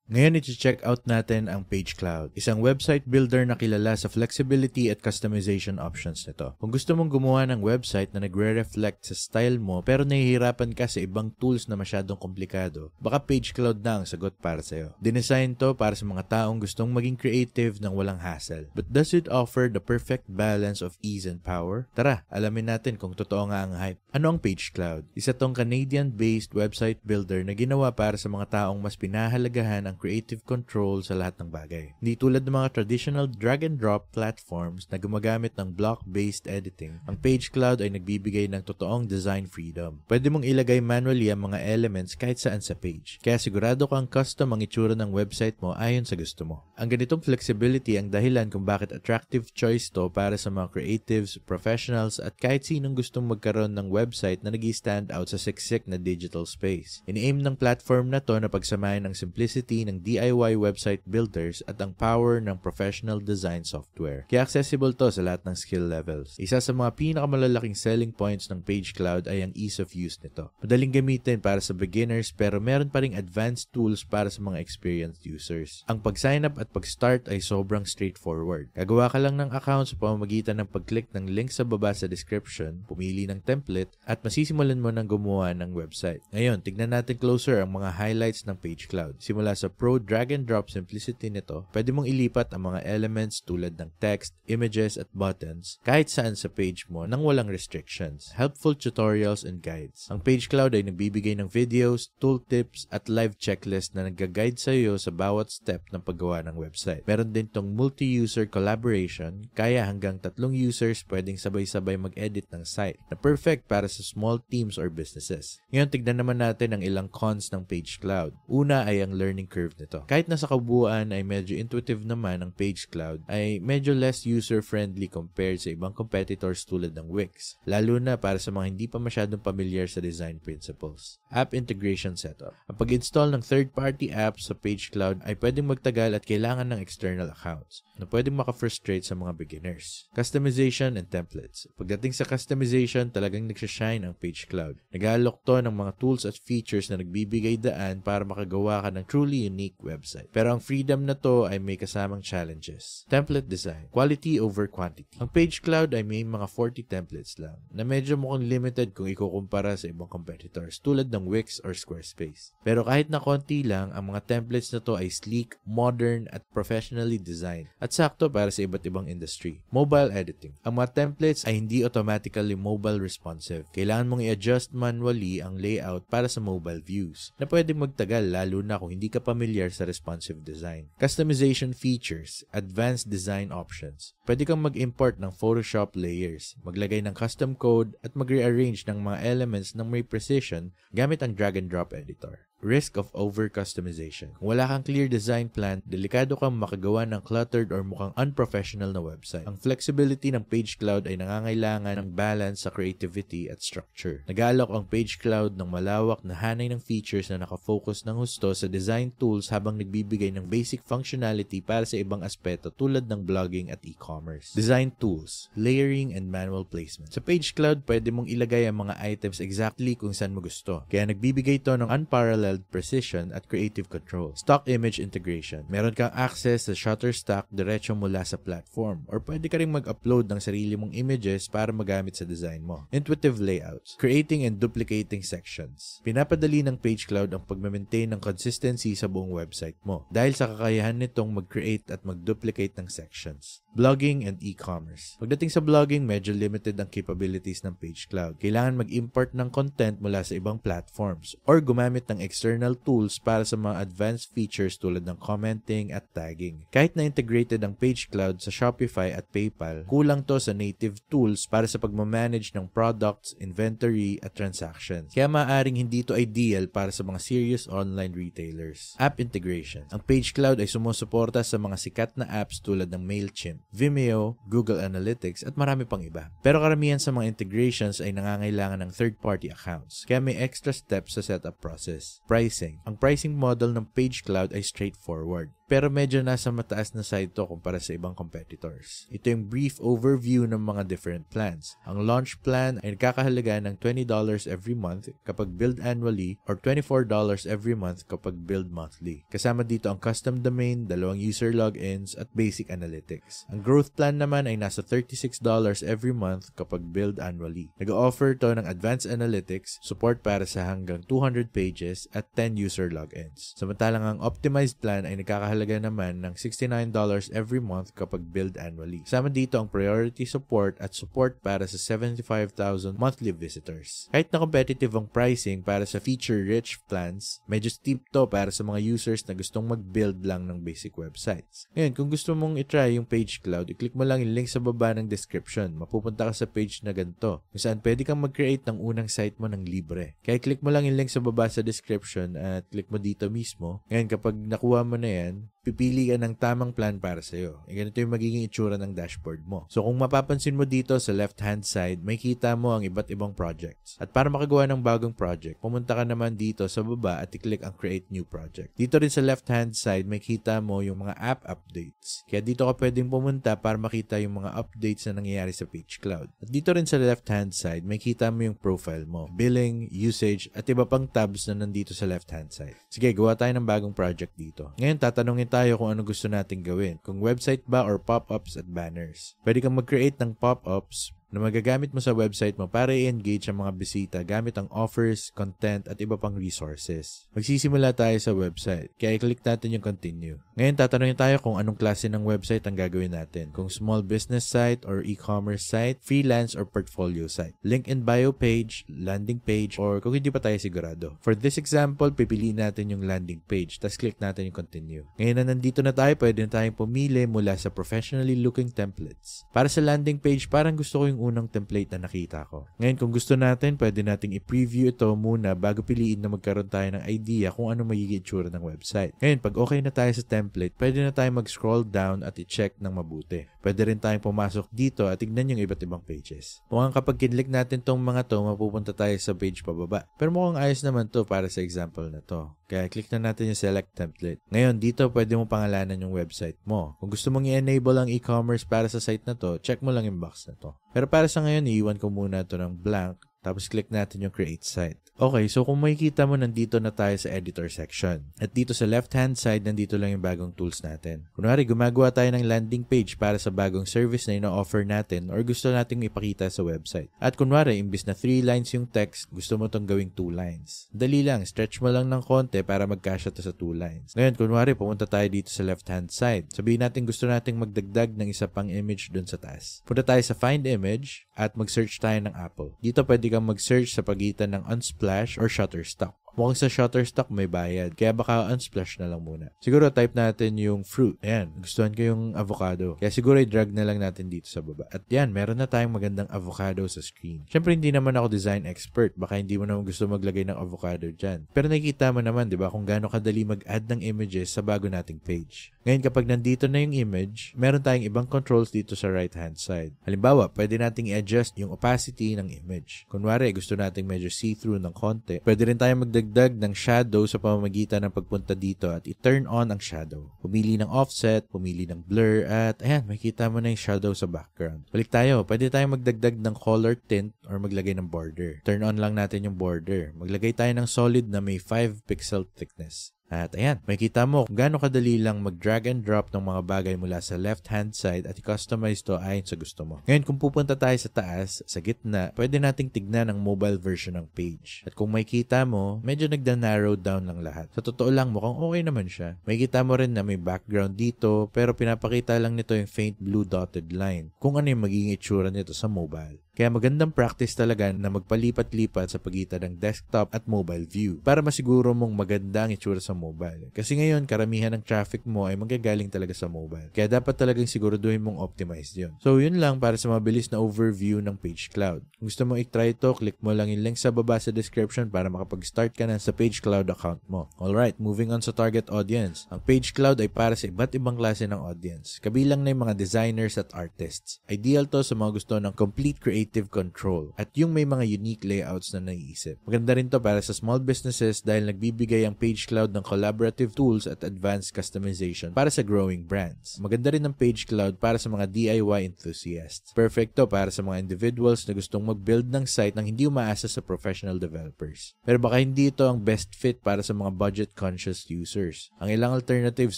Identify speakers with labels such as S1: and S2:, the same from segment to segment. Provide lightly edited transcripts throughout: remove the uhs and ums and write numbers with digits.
S1: Ngayon, i-check out natin ang Page Cloud, isang website builder na kilala sa flexibility at customization options nito. Kung gusto mong gumawa ng website na nagre-reflect sa style mo pero nahihirapan ka sa ibang tools na masyadong komplikado, baka Page Cloud na ang sagot para sa'yo. Dinesign to para sa mga taong gustong maging creative nang walang hassle. But does it offer the perfect balance of ease and power? Tara, alamin natin kung totoo nga ang hype. Ano ang Page Cloud? Isa tong Canadian-based website builder na ginawa para sa mga taong mas pinahalagahan ang creative control sa lahat ng bagay. Hindi tulad ng mga traditional drag-and-drop platforms na gumagamit ng block-based editing, ang Page Cloud ay nagbibigay ng totoong design freedom. Pwede mong ilagay manually ang mga elements kahit saan sa page. Kaya sigurado kang custom ang itsura ng website mo ayon sa gusto mo. Ang ganitong flexibility ang dahilan kung bakit attractive choice to para sa mga creatives, professionals at kahit sinong gustong magkaroon ng website na nag-stand out sa siksik na digital space. Ini-aim ng platform na to na pagsamahin ng simplicity ng DIY website builders at ang power ng professional design software. Kaya accessible to sa lahat ng skill levels. Isa sa mga pinakamalalaking selling points ng Page Cloud ay ang ease of use nito. Madaling gamitin para sa beginners pero meron pa ring advanced tools para sa mga experienced users. Ang pag-sign up at pag-start ay sobrang straightforward. Gagawa ka lang ng account sa pamamagitan ng pag-click ng link sa baba sa description, pumili ng template at masisimulan mo ng gumawa ng website. Ngayon, tignan natin closer ang mga highlights ng Page Cloud. Simula sa pro drag-and-drop simplicity nito, pwede mong ilipat ang mga elements tulad ng text, images at buttons kahit saan sa page mo nang walang restrictions. Helpful tutorials and guides. Ang Page Cloud ay nagbibigay ng videos, tooltips at live checklist na nag-guide sa iyo sa bawat step ng paggawa ng website. Meron din tong multi-user collaboration, kaya hanggang 3 users pwedeng sabay-sabay mag-edit ng site na perfect para sa small teams or businesses. Ngayon, tignan naman natin ang ilang cons ng Page Cloud. Una ay ang learning curve nito. Kahit nasa kabuuan ay medyo intuitive naman ang Page Cloud, ay medyo less user-friendly compared sa ibang competitors tulad ng Wix, lalo na para sa mga hindi pa masyadong familiar sa design principles. App integration setup. Ang pag-install ng third-party apps sa Page Cloud ay pwedeng magtagal at kailangan ng external accounts na pwedeng maka-frustrate sa mga beginners. Customization and templates. Pagdating sa customization, talagang nagsashine ang Page Cloud. Nag-aalok to ng mga tools at features na nagbibigay daan para makagawa ka ng truly unique website. Pero ang freedom na to ay may kasamang challenges. Template design. Quality over quantity. Ang Page Cloud ay may mga 40 templates lang na medyo mukhang limited kung ikukumpara sa ibang competitors tulad ng Wix or Squarespace. Pero kahit na konti lang, ang mga templates na to ay sleek, modern at professionally designed at sakto para sa iba't ibang industry. Mobile editing. Ang mga templates ay hindi automatically mobile responsive. Kailangan mong i-adjust manually ang layout para sa mobile views na pwedeng magtagal lalo na kung hindi ka familiar sa responsive design. Customization features, advanced design options. Pwede kang mag-import ng Photoshop layers, maglagay ng custom code at mag-rearrange ng mga elements ng may precision gamit ang drag-and-drop editor. Risk of over-customization. Kung wala kang clear design plan, delikado kang makagawa ng cluttered or mukhang unprofessional na website. Ang flexibility ng Page Cloud ay nangangailangan ng balance sa creativity at structure. Nag-aalok ang Page Cloud ng malawak na hanay ng features na nakafocus ng husto sa design tools habang nagbibigay ng basic functionality para sa ibang aspeto tulad ng blogging at e-commerce. Design tools, layering and manual placement. Sa Page Cloud, pwede mong ilagay ang mga items exactly kung saan mo gusto. Kaya nagbibigay to ng unparalleled precision at creative control. Stock image integration. Meron kang access sa Shutterstock diretso mula sa platform or pwede ka rin mag-upload ng sarili mong images para magamit sa design mo. Intuitive layouts. Creating and duplicating sections. Pinapadali ng Page Cloud ang pag-maintain ng consistency sa buong website mo dahil sa kakayahan nitong mag-create at mag-duplicate ng sections. Blogging and e-commerce. Pagdating sa blogging, medyo limited ang capabilities ng Page Cloud. Kailangan mag-import ng content mula sa ibang platforms or gumamit ng external tools para sa mga advanced features tulad ng commenting at tagging. Kahit na integrated ang Page Cloud sa Shopify at PayPal, kulang to sa native tools para sa pagmamanage ng products, inventory at transactions. Kaya maaaring hindi to ideal para sa mga serious online retailers. App integration. Ang Page Cloud ay sumusuporta sa mga sikat na apps tulad ng MailChimp, Vimeo, Google Analytics at marami pang iba. Pero karamihan sa mga integrations ay nangangailangan ng third-party accounts, kaya may extra steps sa setup process. Pricing. Ang pricing model ng Page Cloud ay straightforward. pero medyo nasa mataas na side to kumpara sa ibang competitors. Ito yung brief overview ng mga different plans. Ang launch plan ay nagkakahalaga ng $20 every month kapag billed annually or $24 every month kapag billed monthly. Kasama dito ang custom domain, 2 user logins at basic analytics. Ang growth plan naman ay nasa $36 every month kapag billed annually. Nag-offer to ng advanced analytics, support para sa hanggang 200 pages at 10 user logins. Samantalang ang optimized plan ay nagkakahalaga naman ng $69 every month kapag billed annually. Sama dito ang priority support at support para sa 75,000 monthly visitors. Kahit na competitive ang pricing para sa feature-rich plans, medyo steep to para sa mga users na gustong mag-build lang ng basic websites. Ngayon, kung gusto mong itry yung Page Cloud, i-click mo lang yung link sa baba ng description. Mapupunta ka sa page na ganito, kung saan pwede kang mag-create ng unang site mo ng libre. Kaya click mo lang yung link sa baba sa description at click mo dito mismo. Ngayon, kapag nakuha mo na yan, pipili ka ng tamang plan para sa'yo. Ganito yung magiging itsura ng dashboard mo. So kung mapapansin mo dito sa left-hand side, may kita mo ang iba't ibang projects. At para makagawa ng bagong project, pumunta ka naman dito sa baba at i-click ang Create New Project. Dito rin sa left-hand side, may kita mo yung mga app updates. Kaya dito ka pwedeng pumunta para makita yung mga updates na nangyayari sa Page Cloud. At dito rin sa left-hand side, may kita mo yung profile mo, billing, usage, at iba pang tabs na nandito sa left-hand side. Sige, gawa tayo ng bagong project dito. Ngayon, tatanungin tayo kung ano gusto nating gawin. Kung website ba or pop-ups at banners. Pwede kang mag-create ng pop-ups na magagamit mo sa website mo para i-engage ang mga bisita gamit ang offers, content, at iba pang resources. Magsisimula tayo sa website, kaya i-click natin yung continue. Ngayon, tatanungin tayo kung anong klase ng website ang gagawin natin. Kung small business site or e-commerce site, freelance or portfolio site. Link in bio page, landing page, or kung hindi pa tayo sigurado. For this example, pipiliin natin yung landing page, tapos click natin yung continue. Ngayon na nandito na tayo, pwede na tayong pumili mula sa professionally looking templates. Para sa landing page, parang gusto ko yung unang template na nakita ko. Ngayon, kung gusto natin, pwede nating i-preview ito muna bago piliin na magkaroon tayo ng idea kung ano magiging itsura ng website. Ngayon, pag okay na tayo sa template, pwede na tayo mag-scroll down at i-check ng mabuti. Pwede rin tayong pumasok dito at tignan yung iba't ibang pages. Mukhang kapag kinlik natin tong mga to, mapupunta tayo sa page pababa. Pero mukhang ayos naman to para sa example na to. Kaya click na natin yung select template. Ngayon, dito pwede mo pangalanan yung website mo. Kung gusto mong i-enable ang e-commerce para sa site na to, check mo lang yung box na to. Pero para sa ngayon, iiwan ko muna to ng blank. Tapos click natin yung create site. Okay, so kung makikita mo, nandito na tayo sa editor section. At dito sa left-hand side, nandito lang yung bagong tools natin. Kunwari, gumagawa tayo ng landing page para sa bagong service na ino-offer natin or gusto nating ipakita sa website. At kunwari, imbis na 3 lines yung text, gusto mo itong gawing 2 lines. Dali lang, stretch mo lang ng konti para magkasya to sa 2 lines. Ngayon, kunwari, pumunta tayo dito sa left-hand side. Sabihin natin gusto nating magdagdag ng isa pang image dun sa taas. Punta tayo sa find image at mag-search tayo ng Apple. Dito pwede kang mag-search sa pagitan ng Unsplash or Shutterstock. Mukhang sa Shutterstock may bayad, kaya baka Unsplash na lang muna. Siguro type natin yung fruit. Ayan, gustuhan ko yung avocado. Kaya siguro i-drag na lang natin dito sa baba. At yan, meron na tayong magandang avocado sa screen. Siyempre, hindi naman ako design expert. Baka hindi mo naman gusto maglagay ng avocado dyan. Pero nakikita mo naman, di ba, kung gaano kadali mag-add ng images sa bago nating page. Ngayon, kapag nandito na yung image, meron tayong ibang controls dito sa right-hand side. Halimbawa, pwede nating i-adjust yung opacity ng image. Kunwari, gusto nating medyo see-through ng konti. Pwede rin tayong magdagdag ng shadow sa pamamagitan ng pagpunta dito at i-turn on ang shadow. Pumili ng offset, pumili ng blur, at ayan, makikita mo na yung shadow sa background. Balik tayo, pwede tayong magdagdag ng color tint or maglagay ng border. Turn on lang natin yung border. Maglagay tayo ng solid na may 5 pixel thickness. At ayan, makikita mo kung gaano kadali lang mag-drag and drop ng mga bagay mula sa left-hand side at i-customize to ayon sa gusto mo. Ngayon, kung pupunta tayo sa taas, sa gitna, pwede nating tignan ang mobile version ng page. At kung makikita mo, medyo nagda-narrow down lang lahat. Sa totoo lang, mukhang okay naman siya. Makikita mo rin na may background dito, pero pinapakita lang nito yung faint blue dotted line kung ano yung magiging itsura nito sa mobile. Kaya magandang practice talaga na magpalipat-lipat sa pagitan ng desktop at mobile view para masiguro mong maganda ang itsura sa mobile. Kasi ngayon, karamihan ng traffic mo ay manggagaling talaga sa mobile. Kaya dapat talagang siguraduhin mong optimized yun. So, yun lang para sa mabilis na overview ng Page Cloud. Kung gusto mo i-try ito, click mo lang yung link sa baba sa description para makapag-start ka na sa Page Cloud account mo. Alright, moving on sa target audience. Ang Page Cloud ay para sa iba't ibang klase ng audience. Kabilang na yung mga designers at artists. Ideal to sa mga gusto ng complete creative creative control at yung may mga unique layouts na naiisip. Maganda rin to para sa small businesses dahil nagbibigay ang Page Cloud ng collaborative tools at advanced customization para sa growing brands. Maganda rin ang Page Cloud para sa mga DIY enthusiasts. Perfect to para sa mga individuals na gustong mag-build ng site nang hindi umaasa sa professional developers. Pero baka hindi ito ang best fit para sa mga budget-conscious users. Ang ilang alternatives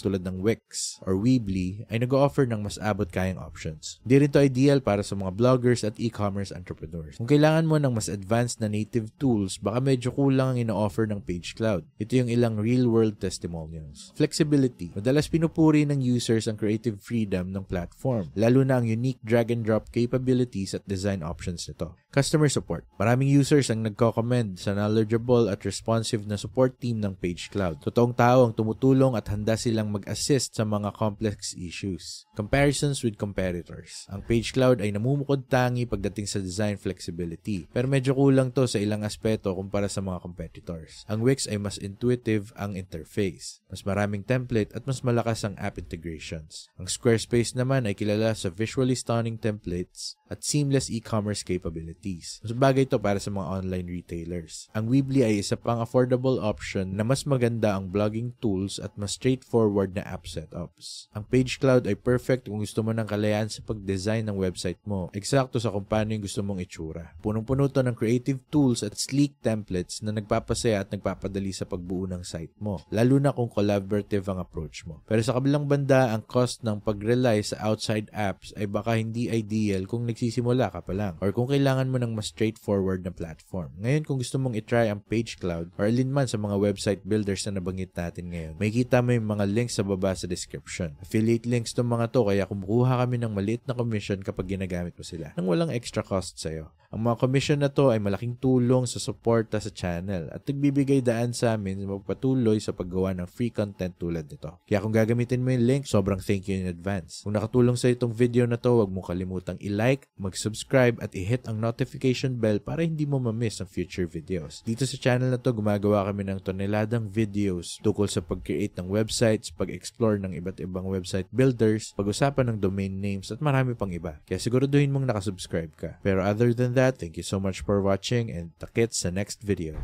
S1: tulad ng Wix or Weebly ay nag-o-offer ng mas abot kayang options. Hindi rin ito ideal para sa mga bloggers at e-commerce entrepreneurs. Kung kailangan mo ng mas advanced na native tools, baka medyo kulang ang ino-offer ng Page Cloud. Ito yung ilang real-world testimonials. Flexibility. Madalas pinupuri ng users ang creative freedom ng platform, lalo na ang unique drag-and-drop capabilities at design options nito. Customer support. Maraming users ang nagko-commend sa knowledgeable at responsive na support team ng Page Cloud. Totoong tao ang tumutulong at handa silang mag-assist sa mga complex issues. Comparisons with competitors. Ang Page Cloud ay namumukod tangi pagdating sa design flexibility, pero medyo kulang to sa ilang aspeto kumpara sa mga competitors. Ang Wix ay mas intuitive ang interface, mas maraming template at mas malakas ang app integrations. Ang Squarespace naman ay kilala sa visually stunning templates at seamless e-commerce capabilities. Mas bagay ito para sa mga online retailers. Ang Weebly ay isa pang affordable option na mas maganda ang blogging tools at mas straightforward na app setups. Ang Page Cloud ay perfect kung gusto mo ng kalayaan sa pag-design ng website mo. Eksakto sa kung paano yung gusto mong itsura. Punong-puno to ng creative tools at sleek templates na nagpapasaya at nagpapadali sa pagbuo ng site mo, lalo na kung collaborative ang approach mo. Pero sa kabilang banda, ang cost ng pag-rely sa outside apps ay baka hindi ideal kung nagsisimula ka pa lang or kung kailangan mo ng mas straightforward na platform. Ngayon, kung gusto mong itry ang Page Cloud or alinman sa mga website builders na nabanggit natin ngayon, may kita mo yung mga links sa baba sa description. Affiliate links tong mga to, kaya kumukuha kami ng maliit na commission kapag ginagamit mo sila nang walang extra cost sa'yo. Ang mga commission na to ay malaking tulong sa suporta sa channel at nagbibigay daan sa amin na magpatuloy sa paggawa ng free content tulad nito. Kaya kung gagamitin mo yung link, sobrang thank you in advance. Kung nakatulong sa itong video na to, huwag mo kalimutang i-like, mag-subscribe at i-hit ang notification bell para hindi mo ma-miss ang future videos. Dito sa channel na to, gumagawa kami ng toneladang videos tungkol sa pag-create ng websites, pag-explore ng iba't ibang website builders, pag-usapan ng domain names at marami pang iba. Kaya siguraduhin mong nakasubscribe ka. Pero other than that, thank you so much for watching and takits sa next video.